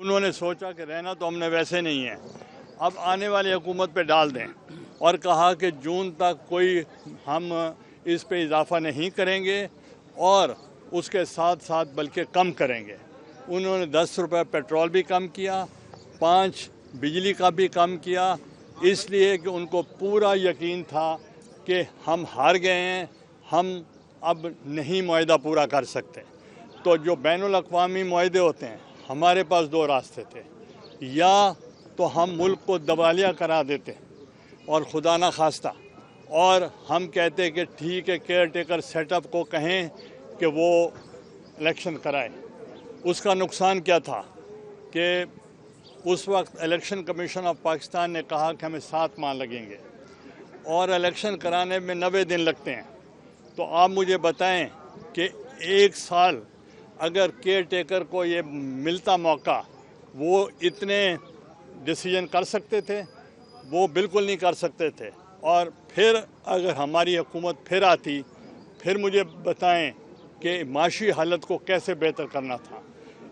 انہوں نے سوچا کہ رہنا تو ہم نے ویسے نہیں ہے، اب آنے والی حکومت پہ ڈال دیں، اور کہا کہ جون تک کوئی ہم اس پہ اضافہ نہیں کریں گے اور اس کے ساتھ ساتھ بلکہ کم کریں گے۔ انہوں نے 10 روپے پیٹرول بھی کم کیا، 5 بجلی کا بھی کم کیا، اس لیے کہ ان کو پورا یقین تھا کہ ہم ہار گئے ہیں، ہم اب نہیں معاہدہ پورا کر سکتے۔ تو جو بین الاقوامی معاہدے ہوتے ہیں، ہمارے پاس 2 راستے تھے، یا تو ہم ملک کو دیوالیہ کرا دیتے اور خدا نہ خواستہ، اور ہم کہتے کہ ٹھیک ہے کیئر ٹیکر سیٹ اپ کو کہیں کہ وہ الیکشن کرائے۔ اس کا نقصان کیا تھا کہ اس وقت الیکشن کمیشن آف پاکستان نے کہا کہ ہمیں 7 ماہ لگیں گے اور الیکشن کرانے میں 90 دن لگتے ہیں۔ تو آپ مجھے بتائیں کہ 1 سال اگر کیئر ٹیکر کو یہ ملتا موقع، وہ اتنے ڈیسیجن کر سکتے تھے؟ وہ بالکل نہیں کر سکتے تھے۔ اور پھر اگر ہماری حکومت پھر آتی، پھر مجھے بتائیں کہ معاشی حالت کو کیسے بہتر کرنا تھا۔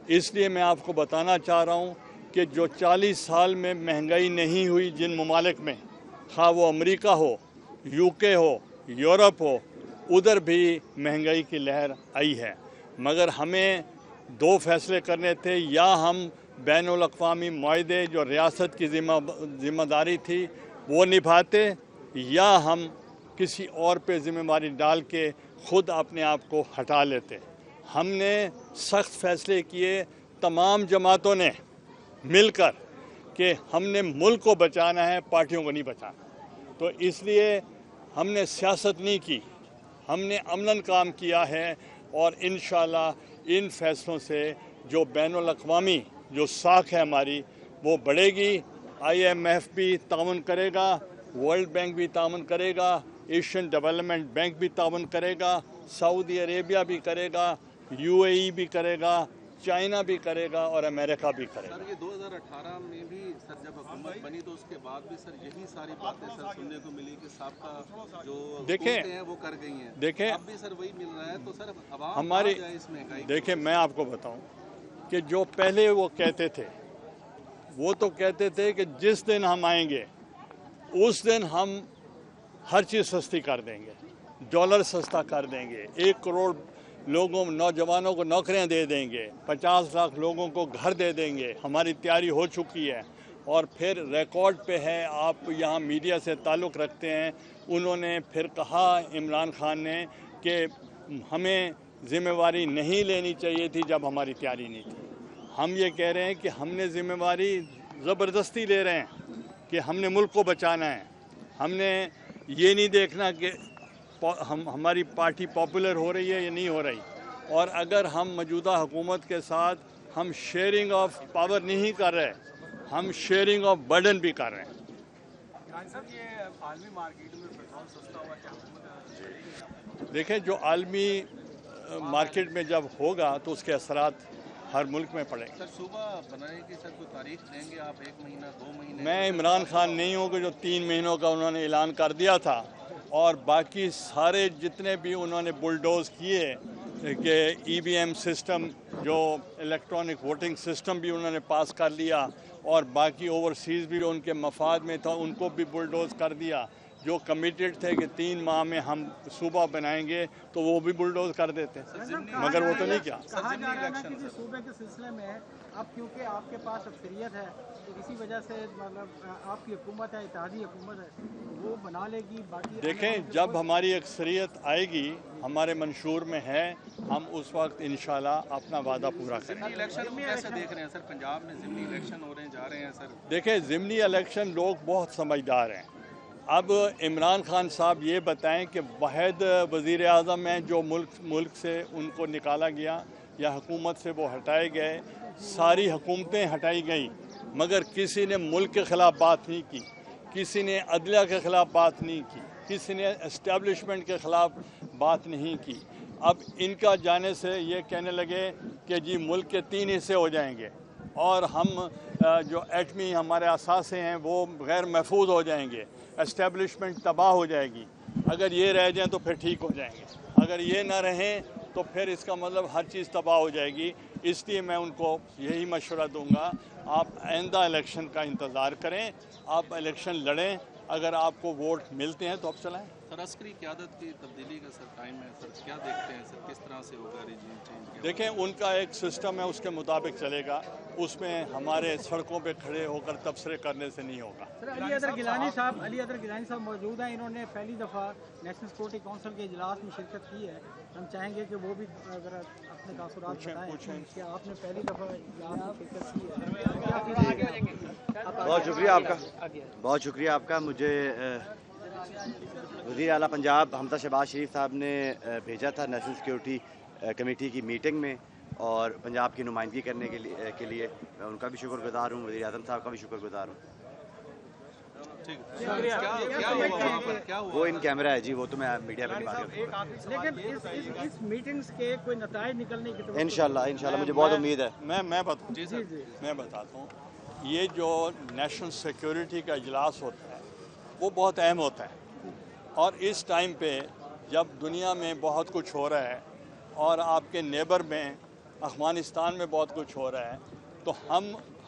اس لیے میں آپ کو بتانا چاہ رہا ہوں کہ جو 40 سال میں مہنگائی نہیں ہوئی جن ممالک میں، خواہ وہ امریکہ ہو، UK ہو، یورپ ہو، ادھر بھی مہنگائی کی لہر آئی ہے۔ مگر ہمیں 2 فیصلے کرنے تھے، یا ہم بین الاقوامی معاہدے جو ریاست کی ذمہ داری تھی وہ نبھاتے، یا ہم کسی اور پہ ذمہ داری ڈال کے خود اپنے آپ کو ہٹا لیتے۔ ہم نے سخت فیصلے کیے تمام جماعتوں نے مل کر کہ ہم نے ملک کو بچانا ہے، پارٹیوں کو نہیں بچانا۔ تو اس لیے ہم نے سیاست نہیں کی، ہم نے عملاً کام کیا ہے، اور انشاءاللہ ان فیصلوں سے جو بین الاقوامی جو ساکھ ہے ہماری وہ بڑھے گی۔ IMF بھی تعاون کرے گا، ورلڈ بینک بھی تعاون کرے گا، ایشین ڈیولپمنٹ بینک بھی تعاون کرے گا، سعودی عربیہ بھی کرے گا، UAE بھی کرے گا، چائنا بھی کرے گا، اور امریکہ بھی کرے گا۔ سر یہ 2018 میں بھی سر جب حکومت بنی تو اس کے بعد بھی سر یہی ساری باتیں سر سننے کو ملی کہ سابقہ جو حکومتیں ہیں وہ کر گئی ہیں، دیکھیں اب بھی سر وہی مل رہا ہے، تو سر عوام ہماری کہاں جائے اس مہنگائی کی؟ دیکھیں میں آپ کو بتاؤں کہ جو پہلے وہ کہتے تھے، وہ تو کہتے تھے کہ جس دن ہم آئیں گے اس دن ہم ہر چیز سستی کر دیں گے، ڈالر سستا کر دیں گے، 1 کروڑ لوگوں نوجوانوں کو نوکریاں دے دیں گے، 50 لاکھ لوگوں کو گھر دے دیں گے، ہماری تیاری ہو چکی ہے۔ اور پھر ریکارڈ پہ ہے، آپ یہاں میڈیا سے تعلق رکھتے ہیں، انہوں نے پھر کہا عمران خان نے کہ ہمیں ذمہ داری نہیں لینی چاہیے تھی جب ہماری تیاری نہیں تھی۔ ہم یہ کہہ رہے ہیں کہ ہم نے ذمہ داری زبردستی لے رہے ہیں کہ ہم نے ملک کو بچانا ہے۔ ہم نے یہ نہیں دیکھنا کہ ہماری پارٹی پاپولر ہو رہی ہے یا نہیں ہو رہی، اور اگر ہم موجودہ حکومت کے ساتھ ہم شیئرنگ آف پاور نہیں کر رہے، ہم شیئرنگ آف برڈن بھی کر رہے ہیں۔ یہ عالمی مارکیٹ میں پیٹرول سستا ہوا کیا؟ دیکھیں جو عالمی مارکیٹ میں جب ہوگا تو اس کے اثرات ہر ملک میں پڑیں گے۔ سر صوبہ بنانے کی سر کوئی تاریخ دیں گے آپ؟ 1 مہینہ 2 مہینے؟ میں عمران خان نہیں ہوں کہ جو 3 مہینوں کا انہوں نے اعلان کر دیا تھا، اور باقی سارے جتنے بھی انہوں نے بلڈوز کیے کہ EVM سسٹم جو الیکٹرانک ووٹنگ سسٹم بھی انہوں نے پاس کر لیا، اور باقی اوورسیز بھی ان کے مفاد میں تھا ان کو بھی بلڈوز کر دیا۔ جو کمیٹڈ تھے کہ 3 ماہ میں ہم صوبہ بنائیں گے تو وہ بھی بلڈوز کر دیتے، مگر وہ تو نہیں کیا۔ کہا جا رہا ہے کہ صوبے کے سلسلے میں اب کیونکہ آپ کے پاس اکثریت ہے تو اسی وجہ سے مطلب آپ کی حکومت ہے، اتحادی حکومت ہے، وہ بنا لے گی۔ باقی دیکھیں جب ہماری اکثریت آئے گی، ہمارے منشور میں ہے، ہم اس وقت انشاءاللہ اپنا وعدہ پورا کریں گے۔ ضمنی الیکشن کو کیسے دیکھ رہے ہیں سر؟ پنجاب میں ضمنی الیکشن ہو رہے ہیں، جا رہے ہیں سر۔ دیکھیں ضمنی الیکشن لوگ بہت سمجھدار ہیں۔ اب عمران خان صاحب یہ بتائیں کہ واحد وزیر اعظم ہیں جو ملک سے ان کو نکالا گیا یا حکومت سے وہ ہٹائے گئے، ساری حکومتیں ہٹائی گئیں، مگر کسی نے ملک کے خلاف بات نہیں کی، کسی نے عدلیہ کے خلاف بات نہیں کی، کسی نے اسٹیبلشمنٹ کے خلاف بات نہیں کی۔ اب ان کا جانے سے یہ کہنے لگے کہ جی ملک کے 3 حصے ہو جائیں گے، اور ہم جو ایٹمی ہمارے اثاثے ہیں وہ غیر محفوظ ہو جائیں گے، اسٹیبلشمنٹ تباہ ہو جائے گی۔ اگر یہ رہ جائیں تو پھر ٹھیک ہو جائیں گے، اگر یہ نہ رہیں تو پھر اس کا مطلب ہر چیز تباہ ہو جائے گی. اس لیے میں ان کو یہی مشورہ دوں گا, آپ آئندہ الیکشن کا انتظار کریں, آپ الیکشن لڑیں, اگر آپ کو ووٹ ملتے ہیں تو آپ چلائیں. سر عسکری قیادت کی تبدیلی کا سر ٹائم ہے سر, کیا دیکھتے ہیں سر, کس طرح سے ہوگا ریجیم چینج؟ دیکھیں ان کا ایک سسٹم ہے, اس کے مطابق چلے گا, اس میں ہمارے سڑکوں پہ کھڑے ہو کر تبصرے کرنے سے نہیں ہوگا. سر علی ادر گیلانی صاحب موجود ہیں, انہوں نے پہلی دفعہ نیشنل سیکورٹی کونسل کے اجلاس میں شرکت کی ہے. ہم چاہیں گے کہ وہ بھی اگر اپنے تاثرات بتائیں کہ آپ نے پہلی دفعہ اجلاس میں شرکت کی ہے. بہت شکریہ آپ کا, بہت شکریہ آپ کا. مجھے وزیر اعلیٰ پنجاب حمزہ شہباز شریف صاحب نے بھیجا تھا نیشنل سیکورٹی کمیٹی کی میٹنگ میں, اور پنجاب کی نمائندگی کرنے کے لیے میں ان کا بھی شکر گزار ہوں, وزیر اعظم صاحب کا بھی شکر گزار ہوں. وہ ان کیمرہ ہے جی, وہ تو میں میڈیا پہ نہیں بات کرتا. لیکن اس میٹنگز کے کوئی نتائج نکلنے کی انشاءاللہ مجھے بہت امید ہے. میں بتاتا ہوں, یہ جو نیشنل سیکورٹی کا اجلاس ہوتا ہے وہ بہت اہم ہوتا ہے, اور اس ٹائم پہ جب دنیا میں بہت کچھ ہو رہا ہے اور آپ کے نیبر میں افغانستان میں بہت کچھ ہو رہا ہے, تو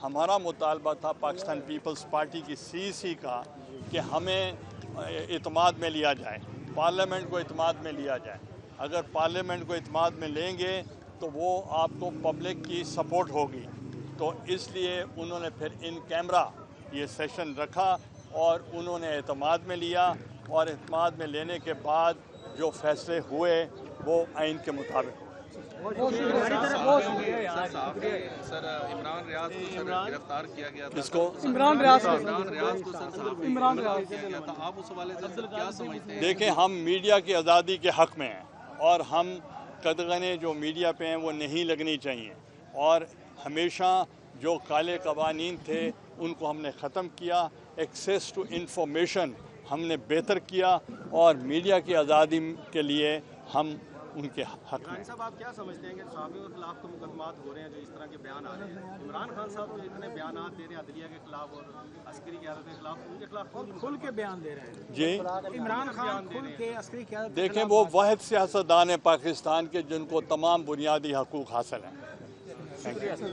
ہمارا مطالبہ تھا پاکستان پیپلز پارٹی کی CEC کا کہ ہمیں اعتماد میں لیا جائے, پارلیمنٹ کو اعتماد میں لیا جائے. اگر پارلیمنٹ کو اعتماد میں لیں گے تو وہ آپ کو پبلک کی سپورٹ ہوگی. تو اس لیے انہوں نے پھر ان کیمرہ یہ سیشن رکھا اور انہوں نے اعتماد میں لیا, اور اعتماد میں لینے کے بعد جو فیصلے ہوئے وہ آئین کے مطابق ہوئے. سر عمران ریاض کو سر گرفتار کیا گیا تھا. اس کو عمران ریاض کو سر کیا گیا تھا, آپ اس حوالے سے کیا سمجھتے ہیں؟ دیکھیں, ہم میڈیا کی آزادی کے حق میں ہیں, اور ہم قدغنیں جو میڈیا پہ ہیں وہ نہیں لگنی چاہیے, اور ہمیشہ جو کالے قوانین تھے ان کو ہم نے ختم کیا. ایکسیس ٹو انفارمیشن ہم نے بہتر کیا, اور میڈیا کی آزادی کے لیے ہم ان کے حق میں. صاحب آپ کیا سمجھتے ہیں کہ صحافیوں کے خلاف تو مقدمات ہو رہے ہیں جو اس طرح کے بیان آ رہے ہیں؟ عمران خان صاحب جو اتنے بیانات دے رہے ہیں عدلیہ کے خلاف اور عسکری قیادت کے خلاف, ان کے خلاف کھل کے بیان دے رہے ہیں جی, عمران خان کھل کے عسکری قیادت کے دیکھیں وہ واحد سیاستدان ہیں پاکستان کے جن کو تمام بنیادی حقوق حاصل ہیں.